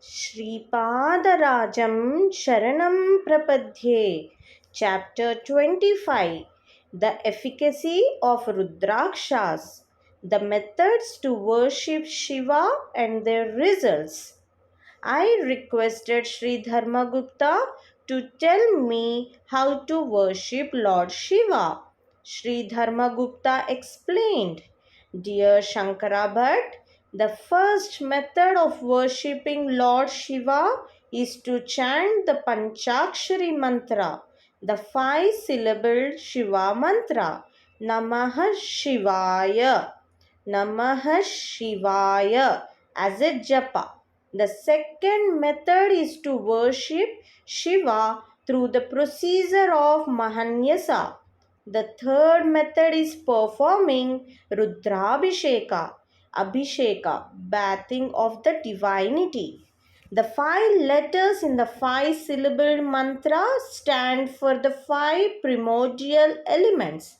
Sripada Sharanam Prapadhye. Chapter-25. The efficacy of Rudrakshas. The methods to worship Shiva and their results. I requested Sri Dharmagupta to tell me how to worship Lord Shiva. Sri Dharmagupta explained, Dear Shankara Bhatt, the first method of worshipping Lord Shiva is to chant the Panchakshari mantra, the five-syllable Shiva mantra, Namah Shivaya, Namah Shivaya, as a japa. The second method is to worship Shiva through the procedure of Mahanyasa. The third method is performing Rudrabhisheka, bathing of the divinity. The five letters in the five-syllable mantra stand for the five primordial elements.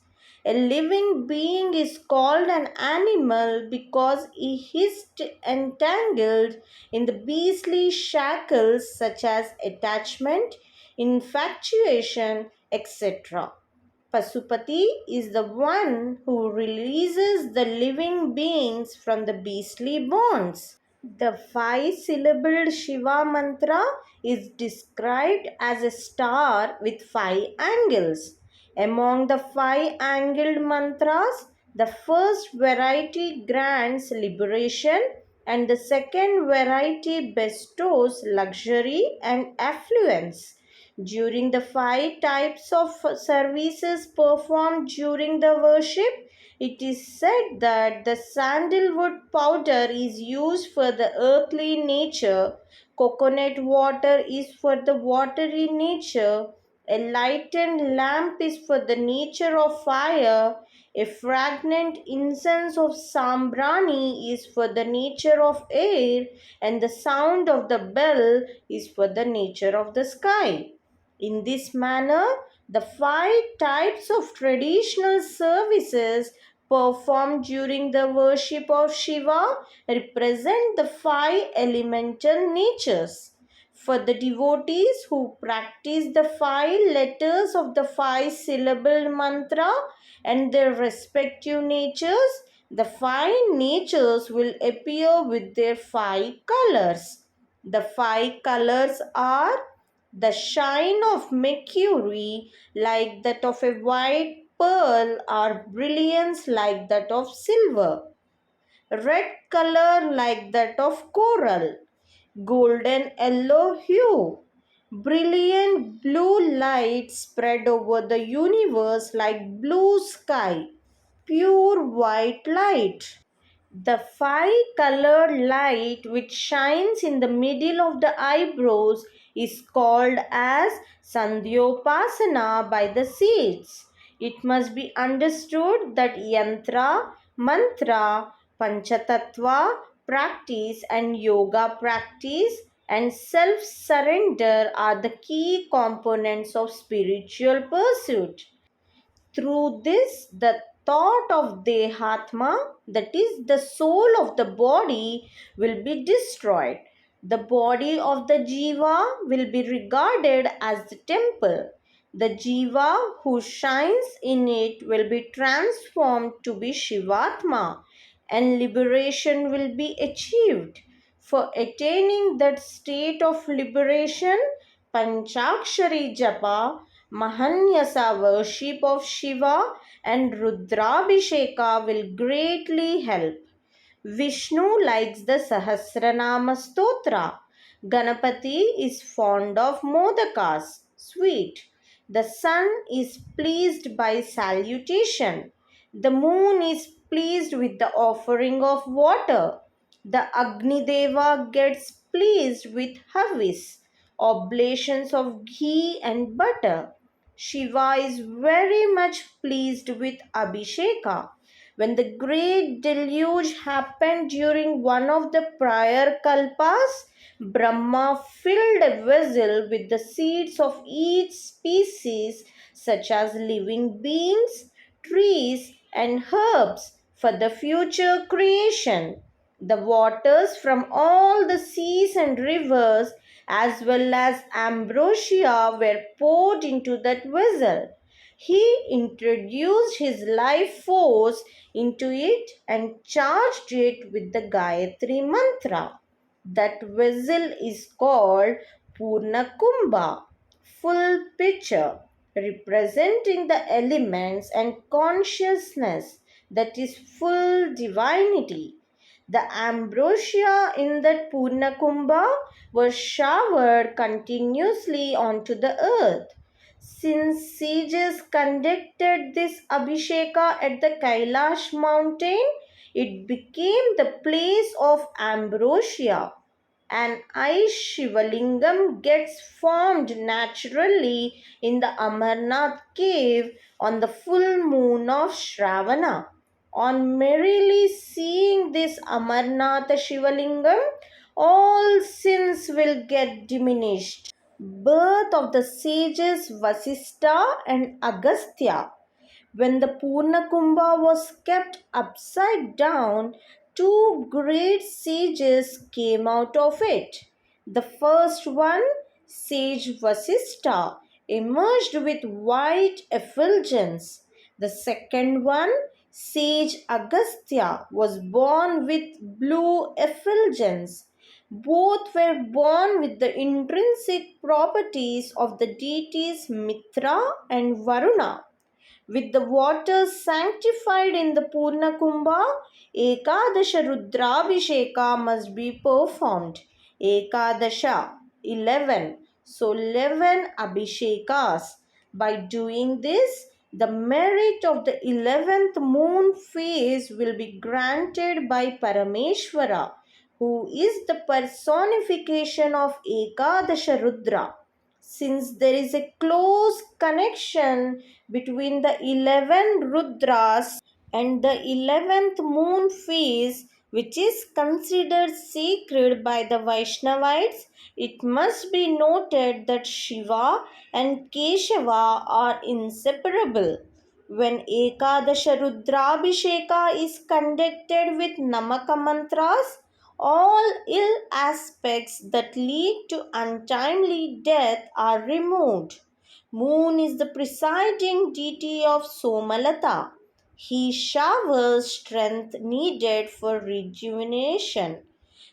A living being is called an animal because he is entangled in the beastly shackles such as attachment, infatuation, etc. Pasupati is the one who releases the living beings from the beastly bonds. The five-syllable Shiva mantra is described as a star with five angles. Among the five-angled mantras, the first variety grants liberation and the second variety bestows luxury and affluence. During the five types of services performed during the worship, it is said that the sandalwood powder is used for the earthly nature, coconut water is for the watery nature, a lightened lamp is for the nature of fire, a fragrant incense of sambrani is for the nature of air, and the sound of the bell is for the nature of the sky. In this manner, the five types of traditional services performed during the worship of Shiva represent the five elemental natures. For the devotees who practice the five letters of the five-syllable mantra and their respective natures, the five natures will appear with their five colors. The five colors are the shine of mercury like that of a white pearl or brilliance like that of silver, red color like that of coral, golden yellow hue, brilliant blue light spread over the universe like blue sky, pure white light. The five-colored light which shines in the middle of the eyebrows is called as Sandhyopasana by the saints. It must be understood that yantra, mantra, panchatattva practice and yoga practice and self-surrender are the key components of spiritual pursuit. Through this, the thought of Dehatma, that is the soul of the body, will be destroyed. The body of the Jiva will be regarded as the temple. The Jiva who shines in it will be transformed to be Shivatma and liberation will be achieved. For attaining that state of liberation, Panchakshari Japa, Mahanyasa worship of Shiva and Rudrabhisheka will greatly help. Vishnu likes the Sahasranama Stotra. Ganapati is fond of Modakas, sweet. The sun is pleased by salutation. The moon is pleased with the offering of water. The Agni Deva gets pleased with Havis, oblations of ghee and butter. Shiva is very much pleased with Abhisheka. When the great deluge happened during one of the prior kalpas, Brahma filled a vessel with the seeds of each species, such as living beings, trees, and herbs, for the future creation. The waters from all the seas and rivers, as well as ambrosia, were poured into that vessel. He introduced his life force into it and charged it with the Gayatri mantra. That vessel is called Purna Kumbha, full pitcher, representing the elements and consciousness, that is full divinity. The ambrosia in that Purna Kumbha was showered continuously onto the earth. Since sages conducted this Abhisheka at the Kailash mountain, it became the place of ambrosia. An ice Shivalingam gets formed naturally in the Amarnath cave on the full moon of Shravana. On merely seeing this Amarnath Shivalingam, all sins will get diminished. Birth of the sages Vasistha and Agastya. When the Purna Kumbha was kept upside down, two great sages came out of it. The first one, sage Vasistha, emerged with white effulgence. The second one, sage Agastya, was born with blue effulgence. Both were born with the intrinsic properties of the deities Mitra and Varuna. With the waters sanctified in the Purna Kumbha, Ekadasha Rudrabhisheka must be performed. Ekadasha, 11. So 11 Abhishekas. By doing this, the merit of the 11th moon phase will be granted by Parameshwara, who is the personification of Ekadasha Rudra. Since there is a close connection between the 11 Rudras and the 11th moon phase, which is considered sacred by the Vaishnavites, it must be noted that Shiva and Keshava are inseparable. When Ekadasha Rudrabhisheka is conducted with Namaka mantras, all ill aspects that lead to untimely death are removed. Moon is the presiding deity of Somalata. He showers strength needed for rejuvenation.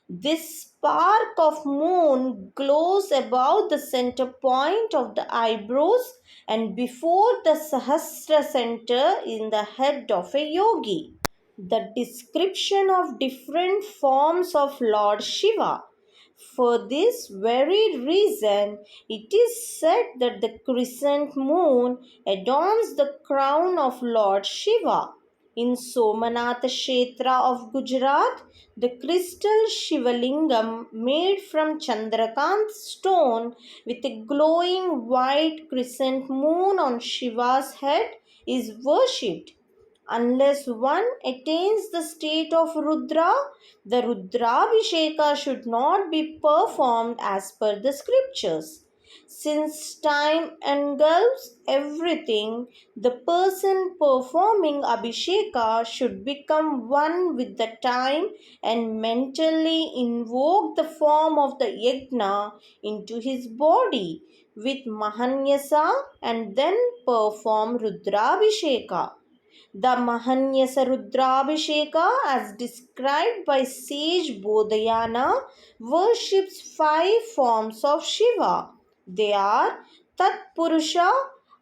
This spark of moon glows above the center point of the eyebrows and before the Sahasra center in the head of a yogi. The description of different forms of Lord Shiva. For this very reason, it is said that the crescent moon adorns the crown of Lord Shiva. In Somanath Kshetra of Gujarat, the crystal Shivalingam made from Chandrakant stone with a glowing white crescent moon on Shiva's head is worshipped. Unless one attains the state of Rudra, the Rudrabhisheka should not be performed as per the scriptures. Since time engulfs everything, the person performing Abhisheka should become one with the time and mentally invoke the form of the Yajna into his body with Mahanyasa and then perform Rudrabhisheka. The Mahanyasa Rudrabhisheka, as described by sage Bodhayana, worships 5 forms of Shiva. They are Tatpurusha,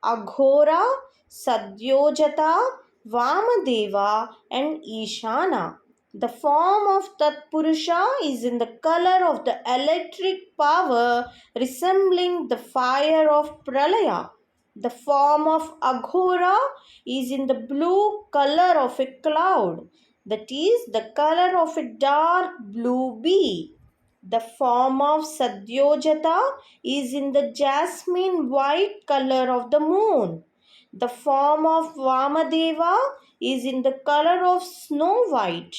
Aghora, Sadyojata, Vamadeva, and Ishana. The form of Tatpurusha is in the color of the electric power resembling the fire of Pralaya. The form of Aghora is in the blue color of a cloud, that is, the color of a dark blue bee. The form of Sadyojata is in the jasmine white color of the moon. The form of Vamadeva is in the color of snow white.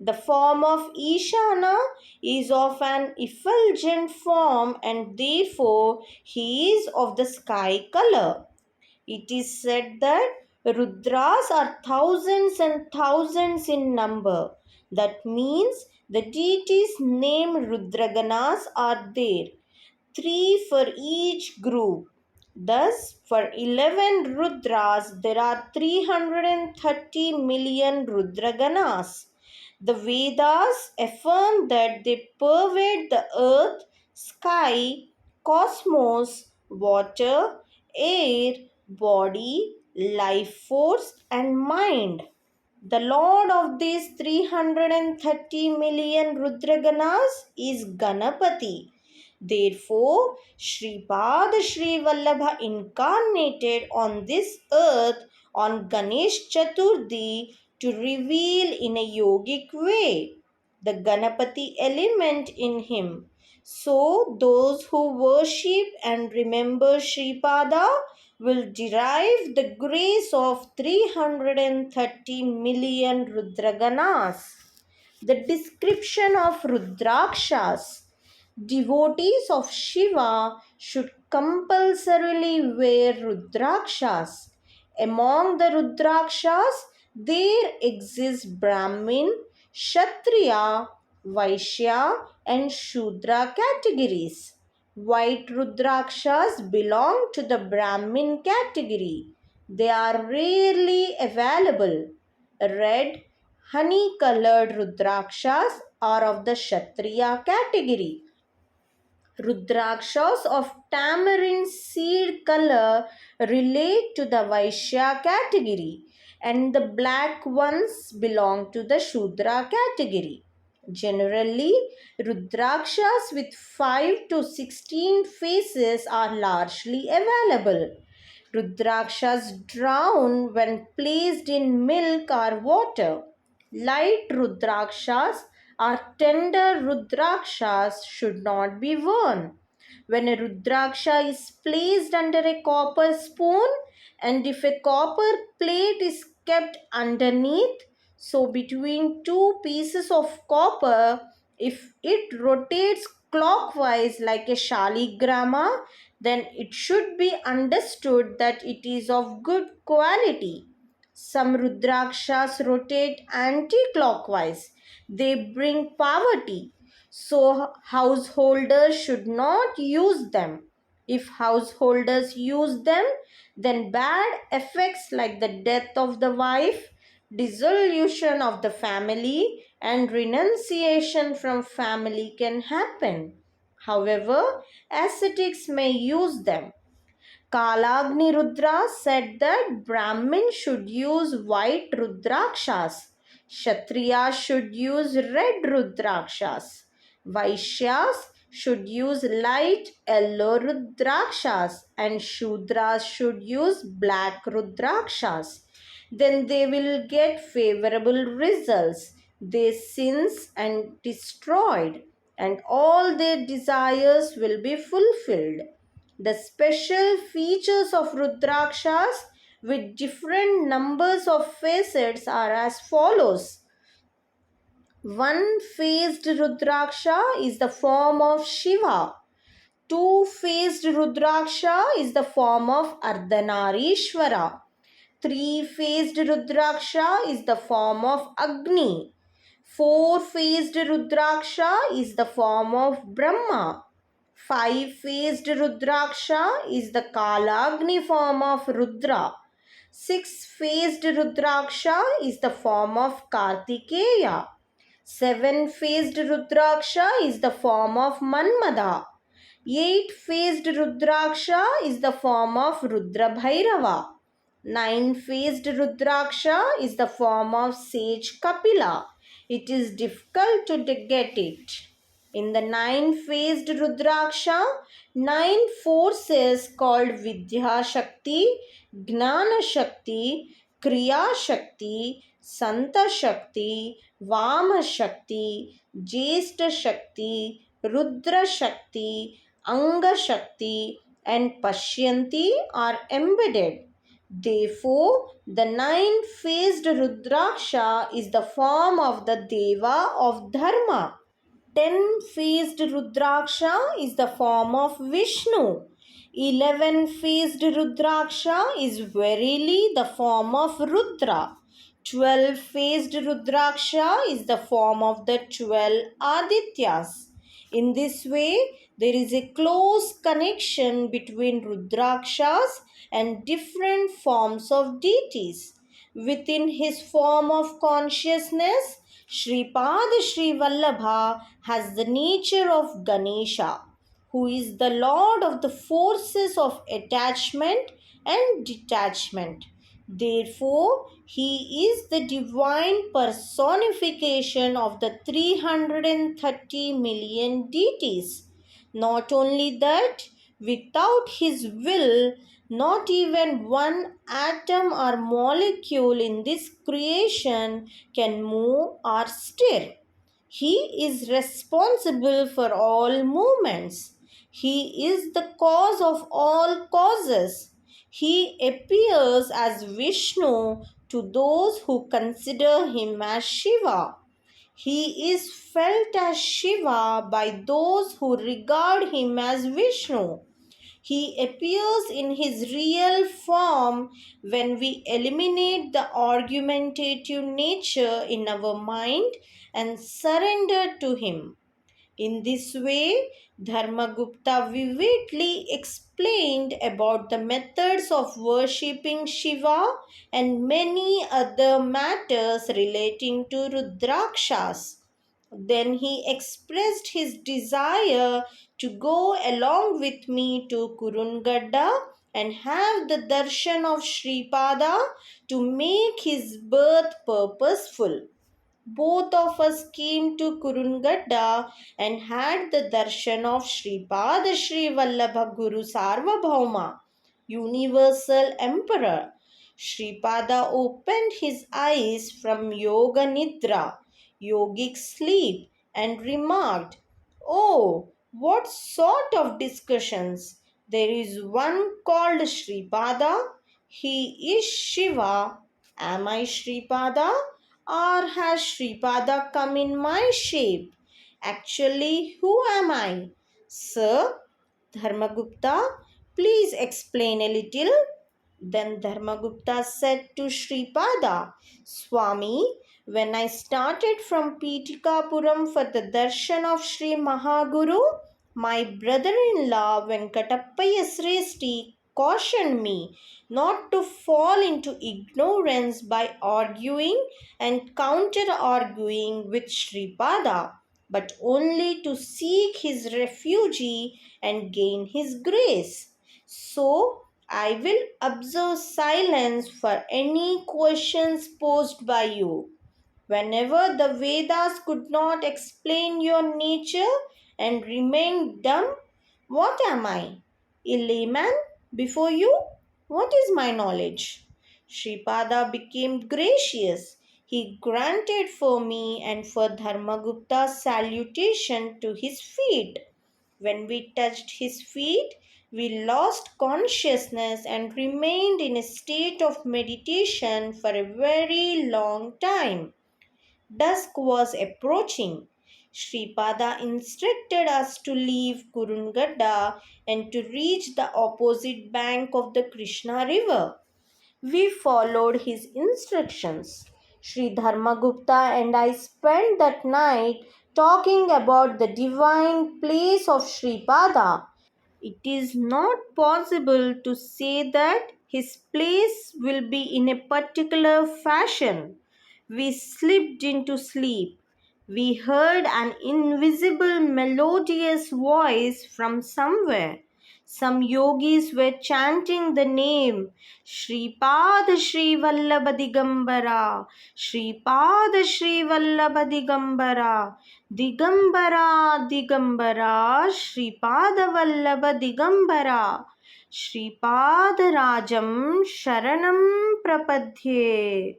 The form of Ishana is of an effulgent form and therefore he is of the sky color. It is said that Rudras are thousands and thousands in number. That means The deities named Rudraganas are there, 3 for each group. Thus, for 11 Rudras, there are 330 million Rudraganas. The Vedas affirm that they pervade the earth, sky, cosmos, water, air, body, life force, and mind. The Lord of these 330 million Rudraganas is Ganapati. Therefore, Sripada Srivallabha incarnated on this earth on Ganesh Chaturthi to reveal in a yogic way the Ganapati element in him. So, those who worship and remember Sripada will derive the grace of 330 million Rudraganas. The description of Rudrakshas. Devotees of Shiva should compulsorily wear Rudrakshas. Among the Rudrakshas, there exist Brahmin, Kshatriya, Vaishya, and Shudra categories. White Rudrakshas belong to the Brahmin category. They are rarely available. Red, honey-colored Rudrakshas are of the Kshatriya category. Rudrakshas of tamarind seed color relate to the Vaishya category, and the black ones belong to the Shudra category. Generally, Rudrakshas with 5 to 16 faces are largely available. Rudrakshas drown when placed in milk or water. Light Rudrakshas or tender Rudrakshas should not be worn. When a Rudraksha is placed under a copper spoon and if a copper plate is kept underneath, so between two pieces of copper, if it rotates clockwise like a shaligrama, then it should be understood that it is of good quality. Some Rudrakshas rotate anti-clockwise. They bring poverty. So householders should not use them. If householders use them, then bad effects like the death of the wife, dissolution of the family, and renunciation from family can happen. However, ascetics may use them. Kalagni Rudra said that Brahmin should use white Rudrakshas, Kshatriyas should use red Rudrakshas, Vaishyas should use light yellow Rudrakshas, and Shudras should use black Rudrakshas. Then they will get favorable results. Their sins and destroyed, and all their desires will be fulfilled. The special features of Rudrakshas with different numbers of facets are as follows. One-faced Rudraksha is the form of Shiva. Two-faced Rudraksha is the form of Ardhanarishwara. Three-faced Rudraksha is the form of Agni. Four-faced Rudraksha is the form of Brahma. Five-faced Rudraksha is the Kalagni form of Rudra. Six-faced Rudraksha is the form of Kartikeya. Seven-faced Rudraksha is the form of Manmada. Eight-faced Rudraksha is the form of Rudra Bhairava. Nine-faced Rudraksha is the form of sage Kapila. It is difficult to get it. In the nine-faced Rudraksha, nine forces called Vidya Shakti, Gnana Shakti, Kriya Shakti, Santa Shakti, Vama Shakti, Jesta Shakti, Rudra Shakti, Anga Shakti, and Pashyanti are embedded. Therefore, the nine-faced Rudraksha is the form of the Deva of Dharma. Ten-faced Rudraksha is the form of Vishnu. 11-faced Rudraksha is verily the form of Rudra. 12-faced Rudraksha is the form of the 12 Adityas. In this way, there is a close connection between Rudrakshas and different forms of deities. Within his form of consciousness, Sripada Srivallabha has the nature of Ganesha, who is the Lord of the forces of attachment and detachment. Therefore, he is the divine personification of the 330 million deities. Not only that, without his will, not even one atom or molecule in this creation can move or stir. He is responsible for all movements. He is the cause of all causes. He appears as Vishnu to those who consider him as Shiva. He is felt as Shiva by those who regard him as Vishnu. He appears in his real form when we eliminate the argumentative nature in our mind and surrender to him. In this way, Dharmagupta vividly explained about the methods of worshipping Shiva and many other matters relating to Rudrakshas. Then he expressed his desire to go along with me to Kurungadda and have the darshan of Sripada to make his birth purposeful. Both of us came to Kurungadda and had the darshan of Sripada Srivallabha Guru Sarvabhauma, Universal Emperor. Sripada opened his eyes from Yoga Nidra, yogic sleep, and remarked, "Oh, what sort of discussions! There is one called Sripada. He is Shiva. Am I Sripada? Or has Sripada come in my shape? Actually, who am I? Sir, Dharmagupta, please explain a little." Then Dharmagupta said to Sripada, "Swami, when I started from Pitikapuram for the darshan of Sri Mahaguru, my brother-in-law Venkatappaya Sresti cautioned me not to fall into ignorance by arguing and counter-arguing with Sripada, but only to seek his refuge and gain his grace. So, I will observe silence for any questions posed by you. Whenever the Vedas could not explain your nature and remain dumb, what am I? A layman before you? What is my knowledge?" Sripada became gracious. He granted for me and for Dharmagupta's salutation to his feet. When we touched his feet, we lost consciousness and remained in a state of meditation for a very long time. Dusk was approaching. Sripada instructed us to leave Kurungadda and to reach the opposite bank of the Krishna river. We followed his instructions. Sri Dharmagupta and I spent that night talking about the divine place of Sripada. It is not possible to say that his place will be in a particular fashion. We slipped into sleep. We heard an invisible melodious voice from somewhere. Some yogis were chanting the name Sripada Srivallabha Digambara, Sripada Srivallabha Digambara, Digambara Digambara, Sripada Vallabha Digambara, Sripada Rajam Sharanam Prapadhye.